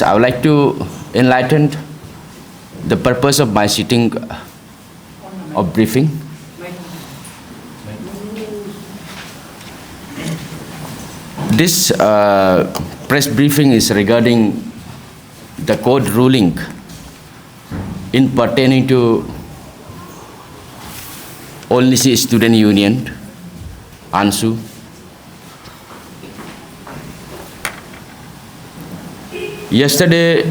I would like to enlighten the purpose of my sitting of briefing. This press briefing is regarding the court ruling in pertaining to All Nisi Student Union, ANSU. Yesterday,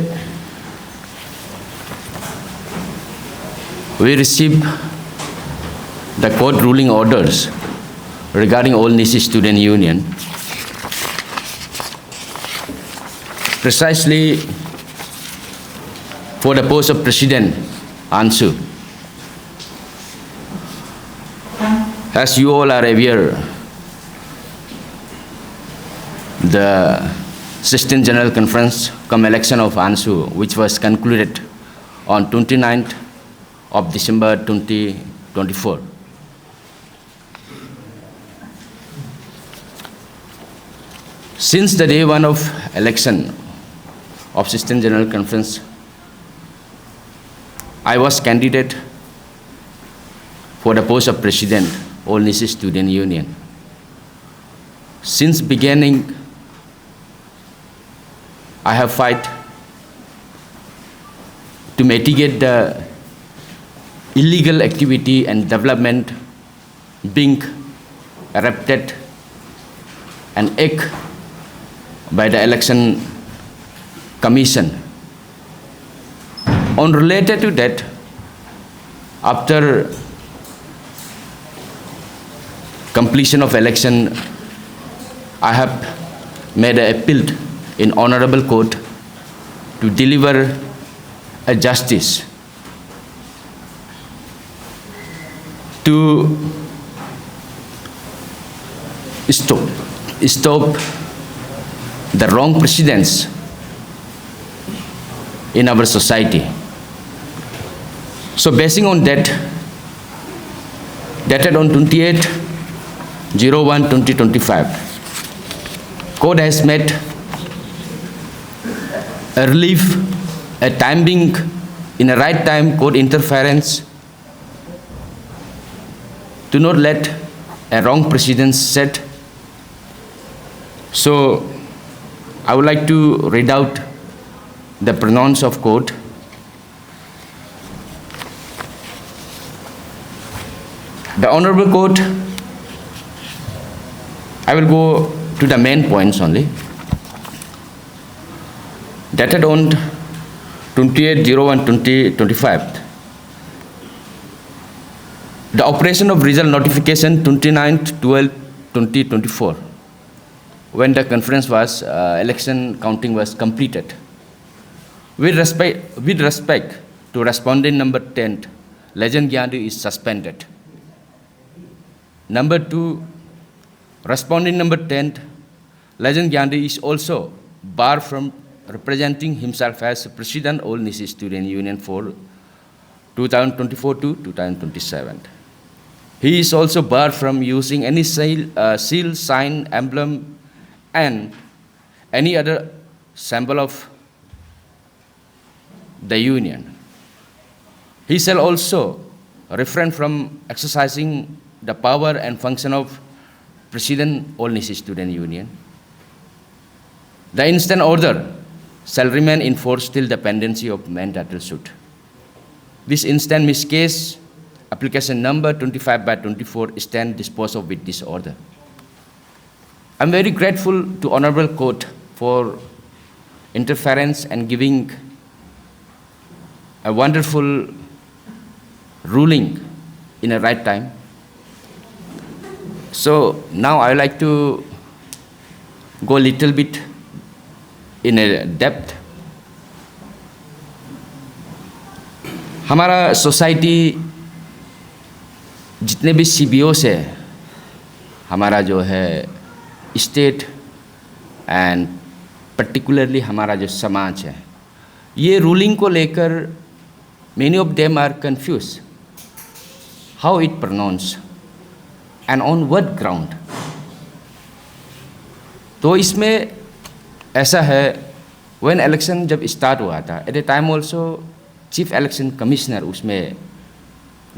we received the court ruling orders regarding All Nisi Student Union. Precisely for the post of President, ANSU. As you all are aware, the 16th General Conference come election of ANSU, which was concluded on 29th of December 2024. Since the day one of election of 16th General Conference, I was candidate for the post of President, All Nisi Student Union. Since beginning, I have fight to mitigate the illegal activity and development being erupted and egg by the Election Commission. On related to that, after completion of election, I have made an appeal in Honorable Court to deliver a justice to stop the wrong precedents in our society. So basing on that, dated on 28/01/2025, Court has made a relief, a timing in a right time court interference to not let a wrong precedent set. So I would like to read out the pronouns of court. The Honorable Court, I will go to the main points only. Dated on 28/01/2025, the operation of result notification 29/12/2024, when the conference was, election counting was completed. With respect to respondent number 10, Legend Gyandi is suspended. Number 2, respondent number 10, Legend Gyandi is also barred from representing himself as President All Nisi Student Union for 2024 to 2027. He is also barred from using any seal, sign, emblem, and any other symbol of the union. He shall also refrain from exercising the power and function of President All Nisi Student Union. The instant order shall remain in force till the pendency of main title suit. This instant Miss Case, application number 25/24, stand disposed of with this order. I'm very grateful to Honorable Court for interference and giving a wonderful ruling in a right time. So now I would like to go a little bit in a depth. हमारा society जितने भी CBOs है, हमारा जो है state and particularly हमारा जो समाज है, ये रूलिंग को लेकर many of them are confused how it pronounced and on what ground. तो इसमें ऐसा है व्हेन इलेक्शन जब स्टार्ट हुआ था, at the time also chief election commissioner उसमें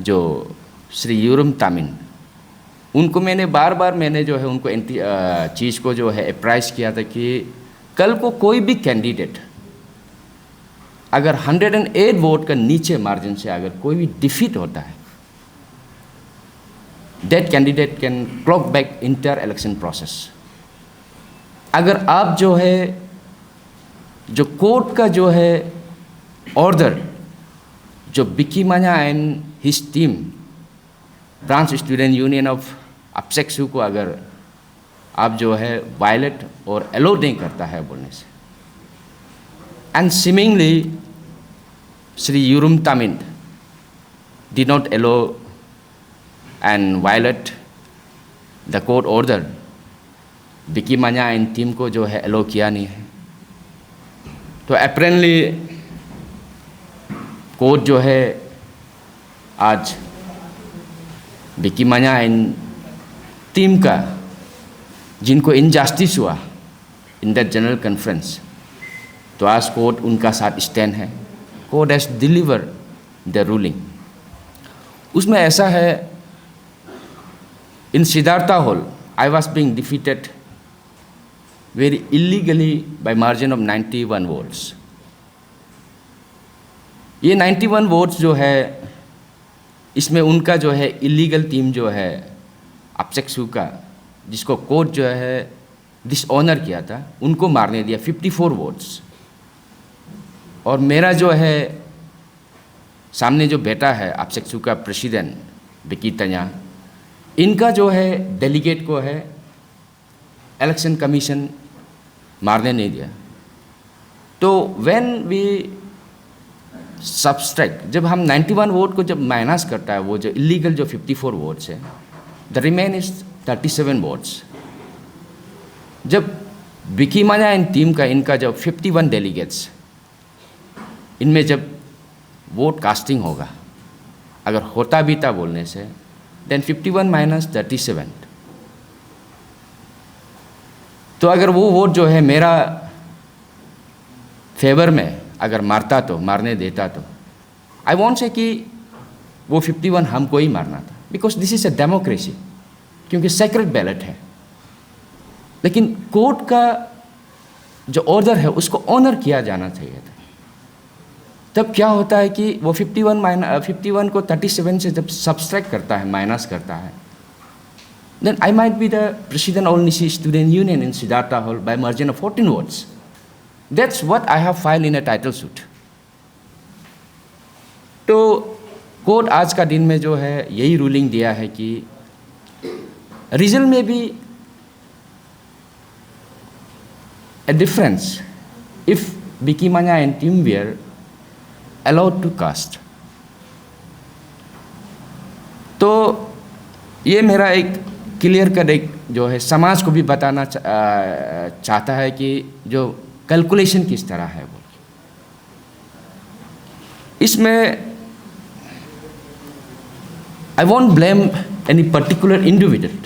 जो श्री यूरुम तामिन, उनको मैंने बार बार मैंने जो है उनको चीज़ को जो है अप्राइज किया था कि कल को कोई भी कैंडिडेट अगर 108 वोट का नीचे मार्जिन से अगर कोई भी डिफीट होता है, that candidate can clock back entire election process. अगर आप जो है जो कोर्ट का जो है ऑर्डर जो बिकी मान्या and his team branch student union of अपसेक्सू को अगर आप जो है वायलेट और अलो नहीं करता है बोलने से, and seemingly Shri Yurum Tamin did not allow and violate the court order, बिकी मान्या एंड टीम को जो है अलो किया नहीं है। तो अप्रेंटली कोर्ट जो है आज बिकी मान्या एंड टीम का जिनको इनजस्टिस हुआ इन दैट जनरल कॉन्फ्रेंस, तो आज कोर्ट उनका साथ स्टैंड है। Court has deliver the ruling. उसमें ऐसा है, in Siddhartha hall I was being defeated very illegally by margin of 91 votes। ये 91 वोट्स जो है इसमें उनका जो है इलीगल टीम जो है अपसेक्सू का, जिसको कोर्ट जो है डिसऑनर किया था, उनको मारने दिया 54 वोट्स। और मेरा जो है सामने जो बेटा है अपसेक्सू का प्रेसिडेंट बिकी तन्या, इनका जो है डेलीगेट को है इलेक्शन कमीशन मारने नहीं दिया। तो व्हेन वी सब्सट्रैक्ट, जब हम 91 वोट को जब माइनस करता है वो जो इलीगल जो 54 वोट्स है, द रिमेन इज 37 वोट्स। जब बिकी मान्या एंड टीम का इनका जब 51 डेलीगेट्स, इनमें जब वोट कास्टिंग होगा, अगर होता भी था बोलने से, देन 51 माइनस 37, तो अगर वो वोट जो है मेरा फेवर में अगर मारता तो मारने देता तो आई वॉन्ट से कि वो 51 हमको ही मारना था, because this is a democracy, क्योंकि सेक्रेट बैलेट है। लेकिन कोर्ट का जो ऑर्डर है उसको ऑनर किया जाना चाहिए था। तब क्या होता है कि वो 51 को 37 से जब सब्सट्रैक्ट करता है, माइनस करता है, then I might be the President All Nisi Student Union in Siddhartha Hall by margin of 14 votes. That's what I have filed in a title suit. तो कोर्ट आज का दिन में जो है यही रूलिंग दिया है कि रिजल्ट में भी a difference if Bicky Manya and team were allowed to cast। तो ये मेरा एक क्लियर कट एक जो है समाज को भी बताना चाहता है कि जो कैलकुलेशन किस तरह है वो। इसमें I want blame any particular individual.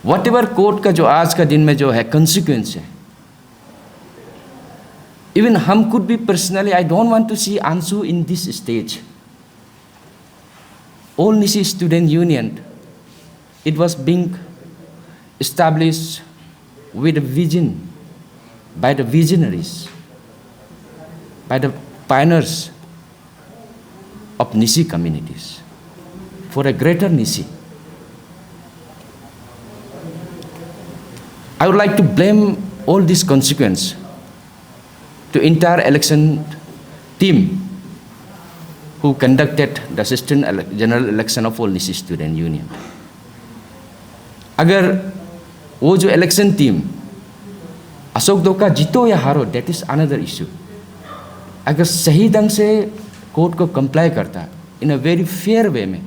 What ever court का जो आज का दिन में जो है कंसिक्वेंस है, इवन हम could be personally, I don't want to see ANSU in this stage. All Nisi Student Union, it was being established with a vision by the visionaries, by the pioneers of Nisi communities for a greater Nisi. I would like to blame all this consequence to entire election team who conducted the assistant general election of All Nisi Student Union. अगर वो जो election team Ashok दोका जीतो या हारो, that is another issue. अगर सही ढंग से कोर्ट को कंप्लाई करता, इन अ वेरी फेयर वे में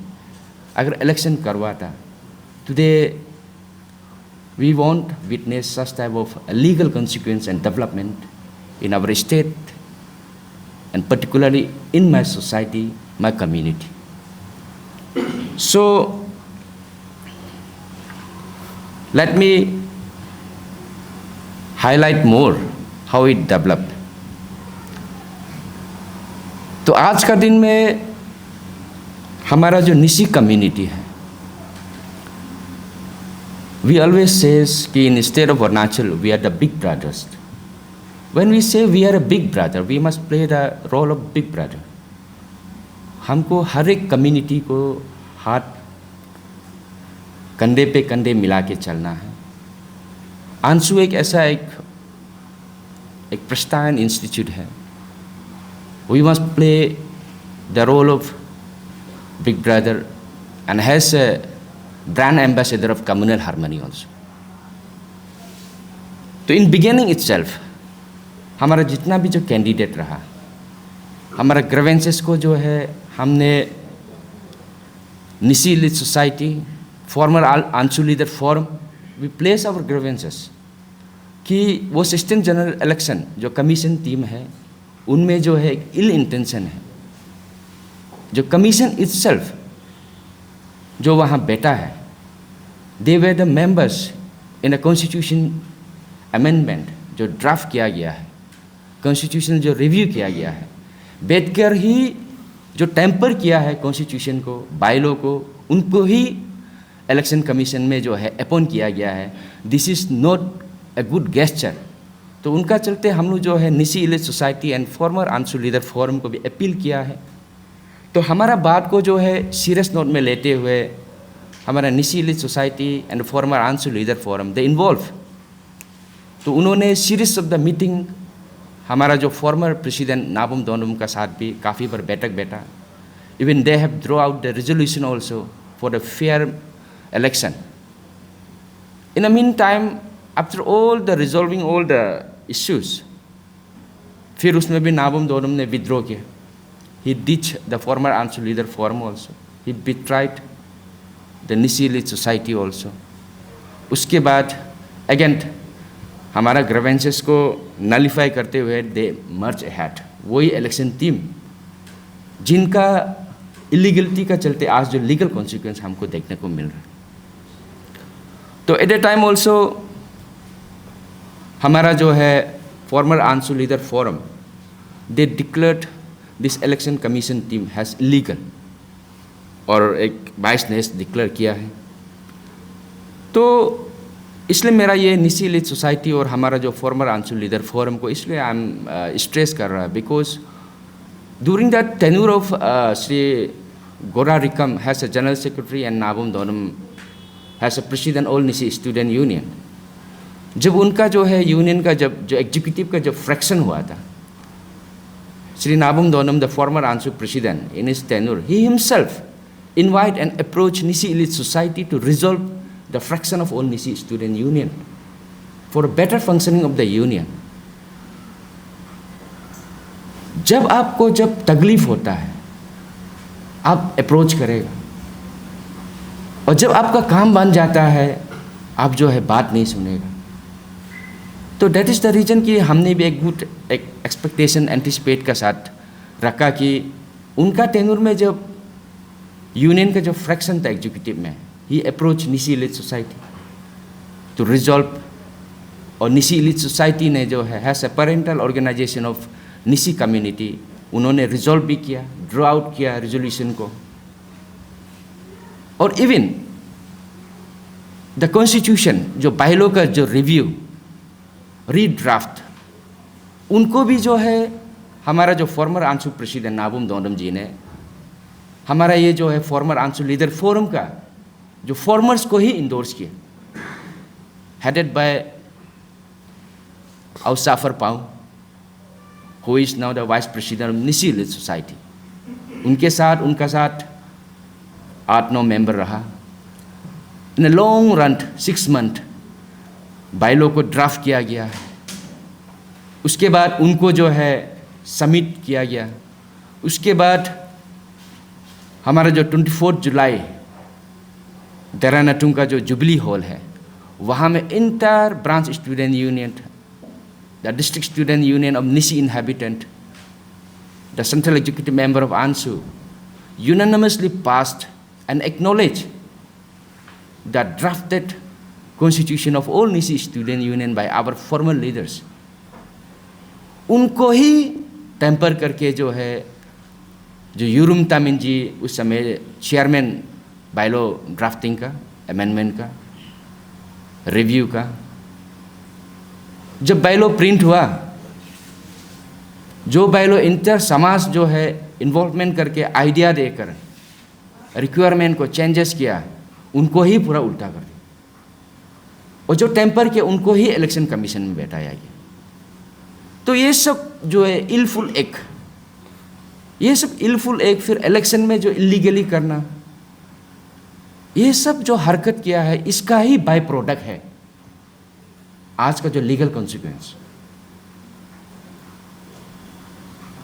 अगर इलेक्शन करवाता, today we want witness such type of legal consequence and development in our state and particularly in my society, my community. So let me highlight more how it developed. तो आज का दिन में हमारा जो निसी कम्युनिटी है, we always says कि in state of Arunachal we are the big brothers. When we say we are a big brother, we must play the role of big brother. हमको हर एक कम्युनिटी को हाथ कंधे पे कंधे मिला के चलना है। आंसू एक ऐसा एक प्रस्तान इंस्टीट्यूट है। We must play the role of big brother and has a brand ambassador of communal harmony also. तो in beginning itself हमारा जितना भी जो कैंडिडेट रहा, हमारा ग्रीवेंसेस को जो है हमने Nyishi lead society, former ANSU leader forum, we place our grievances कि वो असिस्टेंट जनरल इलेक्शन जो कमीशन टीम है उनमें जो है एक इल इंटेंशन है। जो कमीशन इटसेल्फ जो वहाँ बैठा है, they were the members in a constitution amendment जो ड्राफ्ट किया गया है, कॉन्स्टिट्यूशन जो रिव्यू किया गया है, बैठकर ही जो टेम्पर किया है कॉन्स्टिट्यूशन को, बायलॉ को, उनको ही इलेक्शन कमीशन में जो है अपॉइंट किया गया है। This is not a good gesture. तो उनका चलते हम लोग जो है निसी इलेज society and farmer ANSU leader forum को भी अपील किया है। तो हमारा बात को जो है सीरियस नोट में लेते हुए हमारा निसी इलेज society and farmer ANSU leader forum they involve. तो उन्होंने सीरीज ऑफ द मीटिंग हमारा जो फॉर्मर प्रेसिडेंट नाबम दोनम का साथ भी काफ़ी बार बैठक बैठा। Even they have draw out the resolution also for the fair election. In the meantime, after all the resolving all the issues, फिर उसमें भी नाबम दोनम ने विद्रोह किया। He ditched the former Ansu leader forum also. He betrayed the Nisi Elite society also. उसके बाद again हमारा grievances को नलीफाई करते हुए दे मर्ज अहेड, वही इलेक्शन टीम जिनका इलीगलिटी का चलते आज जो लीगल कॉन्सिक्वेंस हमको देखने को मिल रहा है। तो एट द टाइम ऑल्सो हमारा जो है farmer ANSU leader forum they declared this election commission team has illegal, और एक वाइस ने डिक्लेयर किया है। तो इसलिए मेरा ये निसी इलीट सोसाइटी और हमारा जो फॉर्मर आंसू लीडर फोरम को इसलिए आई एम स्ट्रेस कर रहा है because during the tenure of Sri Gora Rikam as a General Secretary and Nabum Donam as a President All Nisi Student Union, जब उनका जो है यूनियन का जब जो एग्जीक्यूटिव का जब फ्रैक्शन हुआ था, Sri Nabum Donam, the former ANSU president, in his tenure, he himself invite and approach Nisi Elite Society to resolve the fraction of All Nisi Student Union for a better functioning of the union. जब आपको जब तकलीफ होता है आप approach करेगा, और जब आपका काम बन जाता है आप जो है बात नहीं सुनेगा। तो दैट इज़ द रीज़न कि हमने भी एक गुड एक एक्सपेक्टेशन एंटिसिपेट का साथ रखा कि उनका टेन्योर में जब यूनियन का जो फ्रैक्शन था एग्जीक्यूटिव में, he approach Nyishi elite society to resolve, और निसी इलीट सोसाइटी ने जो है has a parental organization of Nyishi community, उन्होंने रिजॉल्व भी किया, ड्रॉ आउट किया रेजोल्यूशन को, और इवन द कॉन्स्टिट्यूशन जो बायलॉ का जो रिव्यू रीड्राफ्ट, उनको भी जो है हमारा जो फॉर्मर आंसू प्रेसिडेंट नाबम दोनम जी ने हमारा ये जो है फॉर्मर आंसू लीडर फोरम का जो फॉर्मर्स को ही इंडोर्स किया, हेडेड बाय औसाफर पाऊ, who is now the vice president of Nisi Elite Society. उनका साथ 8-9 मेंबर रहा। In a long run, 6 month, bylaw को ड्राफ्ट किया गया है। उसके बाद उनको जो है सबमिट किया गया। उसके बाद हमारा जो 24 जुलाई देरानाटुंग का जो जुबली हॉल है, वहाँ में entire branch student union, the district student union of Nisi inhabitant, the central executive member of ANSU, unanimously passed and acknowledged the drafted constitution of all Nisi student union by our former leaders. उनको ही temper करके जो है, जो यूरुम तामिन जी उस समय chairman bylaw drafting का, amendment का, review का, जब बायलॉ प्रिंट हुआ, जो बायलॉ इंटर समाज जो है इन्वॉल्वमेंट करके आइडिया देकर रिक्वायरमेंट को चेंजेस किया, उनको ही पूरा उल्टा कर दिया, और जो टेम्पर के उनको ही इलेक्शन कमीशन में बैठाया गया। तो ये सब जो है इलफुल एक, ये सब इलफुल एक, फिर इलेक्शन में जो इलीगली करना, ये सब जो हरकत किया है, इसका ही बाय प्रोडक्ट है आज का जो लीगल कॉन्सिक्वेंस।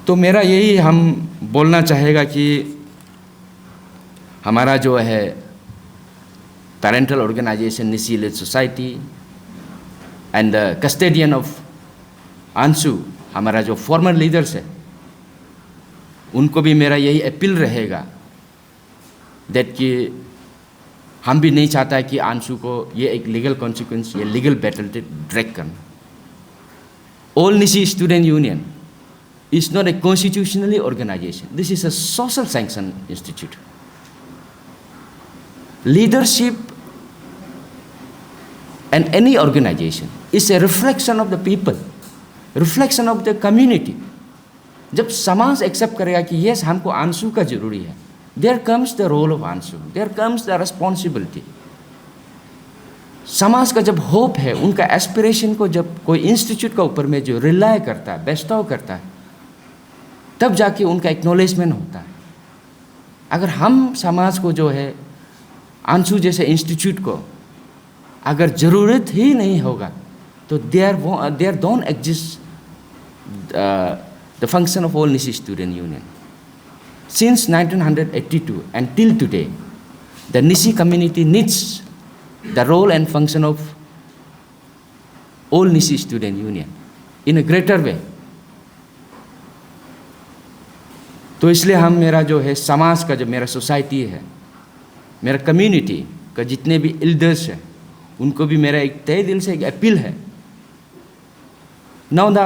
तो मेरा यही हम बोलना चाहेगा कि हमारा जो है parental organization Nyishi lead society and the custodian of ANSU, हमारा जो फॉर्मर लीडर्स है, उनको भी मेरा यही अपील रहेगा दैट कि हम भी नहीं चाहता है कि आंसू को ये एक लीगल कॉन्सिक्वेंस, ये लीगल बैटल ड्रैग करना। All Nyishi student union is not a constitutionally organization. This is a social sanction institute. Leadership and any organization is a reflection of the people, reflection of the community. जब समाज accept करेगा कि yes हमको आंसू का जरूरी है, there comes the role of ANSU, there comes the responsibility. समाज का जब होप है, उनका एस्पिरेशन को जब कोई इंस्टीट्यूट का ऊपर में जो रिलाय करता है, बेस्टाव करता है, तब जाके उनका एक्नॉलेजमेंट होता है। अगर हम समाज को जो है आंसू जैसे इंस्टीट्यूट को अगर ज़रूरत ही नहीं होगा, तो there don't exist the function of all Nyishi student union. Since 1982 and till today, the Nisi community needs the role and function of all Nisi student union in a greater way. तो इसलिए हम मेरा जो है समाज का, जो मेरा सोसाइटी है, मेरा कम्युनिटी का जितने भी एल्डर्स हैं, उनको भी मेरा एक तहे दिल से एक अपील है। Now the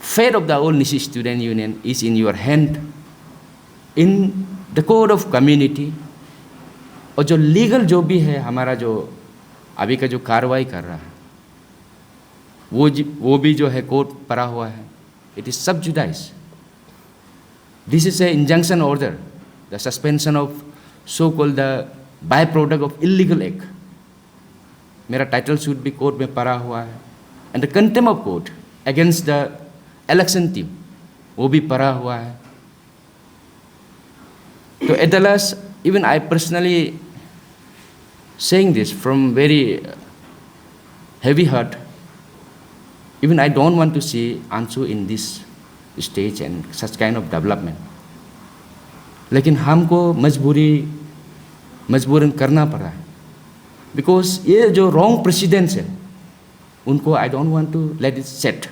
fate of the all Nyishi student union is in your hand, in the code of community. और जो लीगल जो भी है हमारा, जो अभी का जो कार्रवाई कर रहा है, वो भी जो है कोर्ट पड़ा हुआ है, इट इज सब जुडाइज। This is an injunction order, the suspension of so-called the byproduct of illegal act. मेरा टाइटल सूट भी कोर्ट में पड़ा हुआ है, and the contempt of court against the election team वो भी पड़ा हुआ है। तो at the last, even I personally saying this from very heavy heart, even I don't want to see Ansu in this stage and such kind of development. लेकिन हमको मजबूरन करना पड़ा है, बिकॉज ये जो रॉन्ग प्रेसिडेंट्स है उनको I don't want to let it set.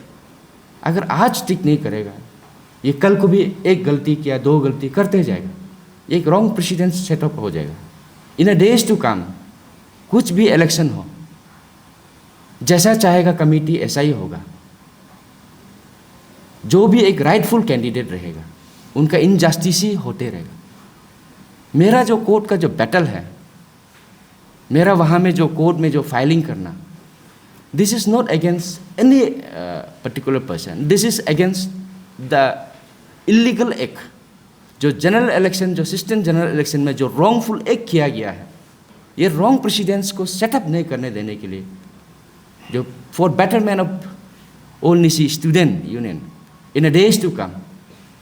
अगर आज ठीक नहीं करेगा, ये कल को भी एक गलती किया, दो गलती करते जाएगा, एक रॉन्ग प्रेसिडेंट सेटअप हो जाएगा। इन अ डेज टू कम कुछ भी इलेक्शन हो, जैसा चाहेगा कमेटी ऐसा ही होगा। जो भी एक राइटफुल कैंडिडेट रहेगा, उनका इनजस्टिस ही होते रहेगा। मेरा जो कोर्ट का जो बैटल है, मेरा वहाँ में जो कोर्ट में जो फाइलिंग करना, this is not against any particular person, this is against the illegal act. जो जनरल इलेक्शन, जो असिस्टेंट जनरल इलेक्शन में जो रॉन्गफुल एक्ट किया गया है, ये रॉन्ग प्रेसिडेंट्स को सेटअप नहीं करने देने के लिए, जो for betterment of all Nyishi student union in a days to come,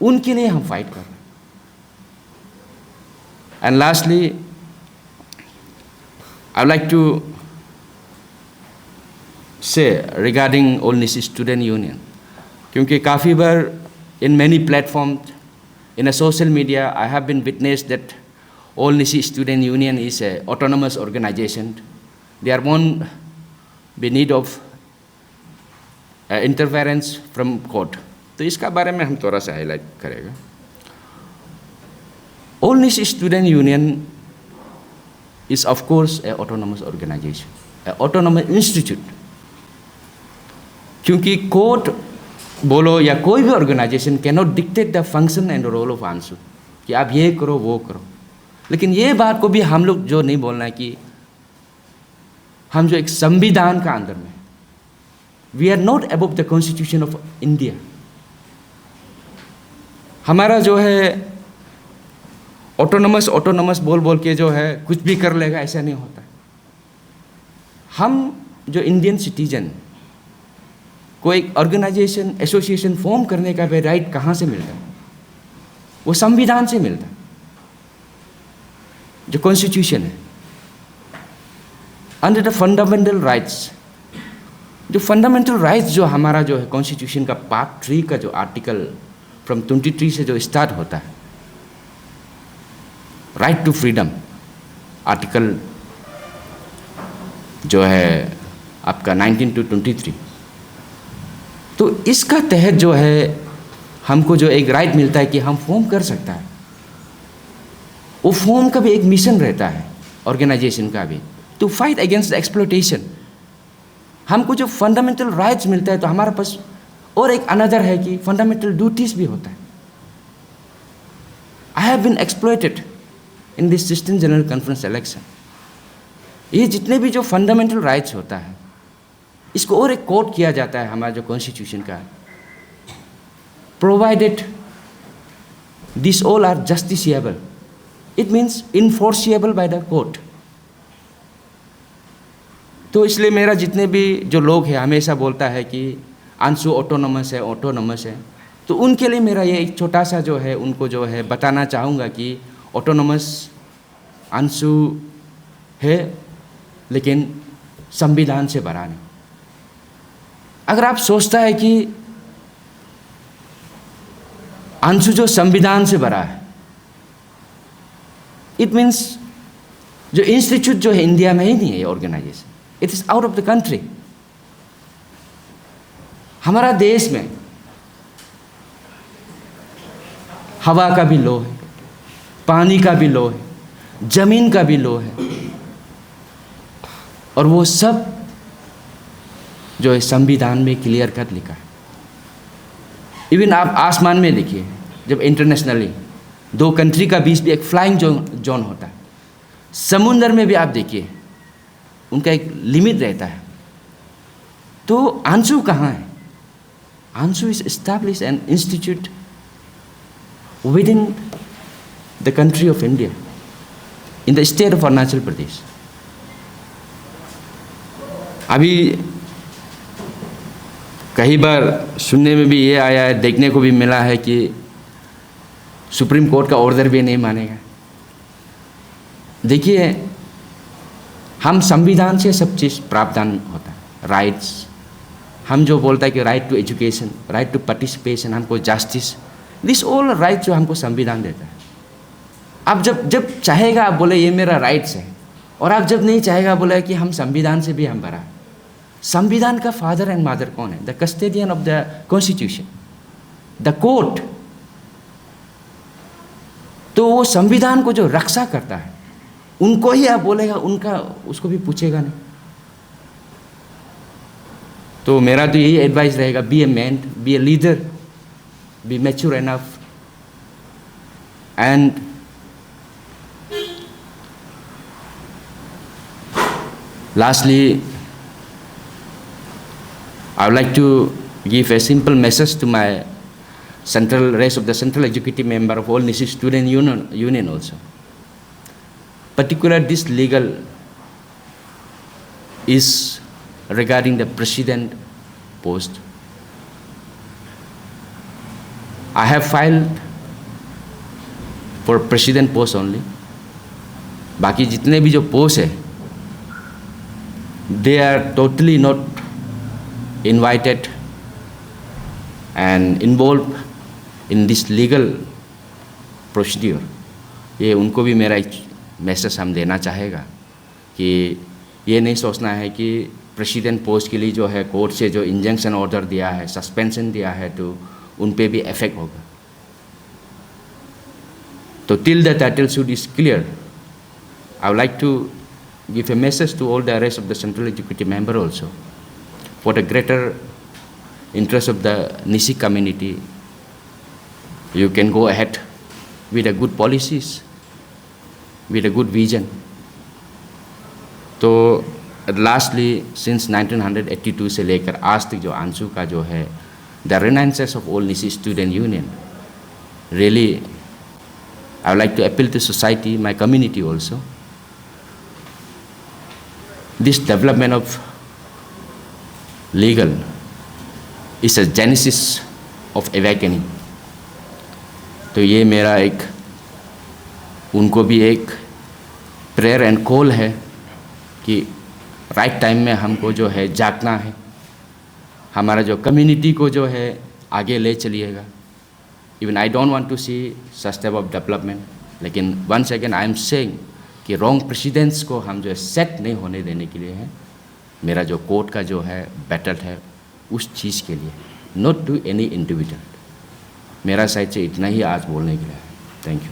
उनके लिए हम फाइट कर रहे हैं। And lastly I would like to say regarding all Nyishi student union, क्योंकि काफ़ी बार in many platform in a social media I have been witnessed that all Nisi student union is a autonomous organization. There won't be need of interference from court. तो इसका बारे में हम थोड़ा सा हाईलाइट करेंगे। All Nisi student union is of course a autonomous organization, a autonomous institute. क्योंकि court बोलो या कोई भी organisation cannot dictate the function and role of ANSU कि आप ये करो वो करो। लेकिन ये बात को भी हम लोग जो नहीं बोलना है कि हम जो एक संविधान का अंदर में, we are not above the constitution of India. हमारा जो है ऑटोनमस बोल बोल के जो है कुछ भी कर लेगा, ऐसा नहीं होता। हम जो इंडियन सिटीजन को एक ऑर्गेनाइजेशन एसोसिएशन फॉर्म करने का भी राइट कहाँ से मिलता है? वो संविधान से मिलता है, जो कॉन्स्टिट्यूशन है। अंडर द फंडामेंटल राइट्स, जो फंडामेंटल राइट्स जो हमारा जो है कॉन्स्टिट्यूशन का पार्ट 3 का जो आर्टिकल फ्रॉम 23 से जो स्टार्ट होता है, राइट टू फ्रीडम, आर्टिकल जो है आपका 19 to 23, तो इसका तहत जो है हमको जो एक राइट मिलता है कि हम फॉर्म कर सकता है। वो फॉर्म का भी एक मिशन रहता है ऑर्गेनाइजेशन का भी, to fight against the exploitation. हमको जो फंडामेंटल राइट्स मिलता है तो हमारे पास और एक अनदर है कि फंडामेंटल ड्यूटीज भी होता है। I have been exploited in this 16th general conference election. ये जितने भी जो फंडामेंटल राइट्स होता है, इसको और एक कोड किया जाता है हमारा जो कॉन्स्टिट्यूशन का, provided this all are justiciable, it means enforceable by the court. तो इसलिए मेरा जितने भी जो लोग हैं हमेशा बोलता है कि आंसू ऑटोनमस है, तो उनके लिए मेरा ये एक छोटा सा जो है उनको जो है बताना चाहूँगा कि ऑटोनमस आंसू है, लेकिन संविधान से बड़ा नहीं। अगर आप सोचता है कि आंसू जो संविधान से बड़ा है, इट मीन्स जो इंस्टीट्यूट जो है इंडिया में ही नहीं है, ये organisation, it is out of the country. हमारा देश में हवा का भी लो है, पानी का भी लो है, जमीन का भी लो है, और वो सब जो है संविधान में क्लियर कट लिखा है। इवन आप आसमान में देखिए, जब इंटरनेशनली 2 कंट्री का बीच भी एक फ्लाइंग जोन होता है, समुंदर में भी आप देखिए उनका एक लिमिट रहता है। तो आंसू कहाँ है? ANSU is establish an institute within the country of India, in the state of Arunachal Pradesh. अभी कई बार सुनने में भी ये आया है, देखने को भी मिला है कि सुप्रीम कोर्ट का ऑर्डर भी नहीं मानेगा। देखिए, हम संविधान से सब चीज़ प्रावधान होता है, राइट्स। हम जो बोलता है कि right to education, right to participation, हमको जस्टिस, दिस ऑल राइट जो हमको संविधान देता है। आप जब चाहेगा आप बोले ये मेरा राइट्स है, और आप जब नहीं चाहेगा बोले कि हम संविधान से भी हम बड़ा है। संविधान का फादर एंड मदर कौन है? The custodian of the constitution, the court. तो वो संविधान को जो रक्षा करता है, उनको ही आप बोलेगा, उनका उसको भी पूछेगा नहीं। तो मेरा तो यही एडवाइस रहेगा, be a man, be a leader, be mature enough, and lastly, I would like to give a simple message to my rest of the central executive member of all Nisi Student Union also. Particularly this legal is regarding the president post. I have filed for president post only. बाकी जितने भी जो post है, they are totally not invited and involved in this legal procedure. ये उनको भी मेरा एक मैसेज हम देना चाहेगा कि ये नहीं सोचना है कि प्रेसिडेंट पोस्ट के लिए जो है कोर्ट से जो इंजंक्शन ऑर्डर दिया है, सस्पेंशन दिया है, तो उन पे भी इफेक्ट होगा। तो till the title suit is clear, I would like to give a message to all the rest of the central executive member also for the greater interest of the Nisi community, you can go ahead with a good policies, with a good vision. तो lastly, since 1982 से लेकर आज तक जो आंसू का जो है the renaissance of all Nisi student union, really I would like to appeal to society, my community also. This development of legal is a genesis of awakening. तो ये मेरा एक उनको भी एक प्रेयर एंड कॉल है कि राइट टाइम में हमको जो है जागना है, हमारा जो कम्युनिटी को जो है आगे ले चलिएगा. Even I don't want to see such type of development, लेकिन once again I am saying कि रॉन्ग प्रेसिडेंट्स को हम जो है सेट नहीं होने देने के लिए है. मेरा जो कोर्ट का जो है बैटल है उस चीज़ के लिए, नॉट टू एनी इंडिविजुअल. मेरा साइड से इतना ही आज बोलने के लिए है. Thank you.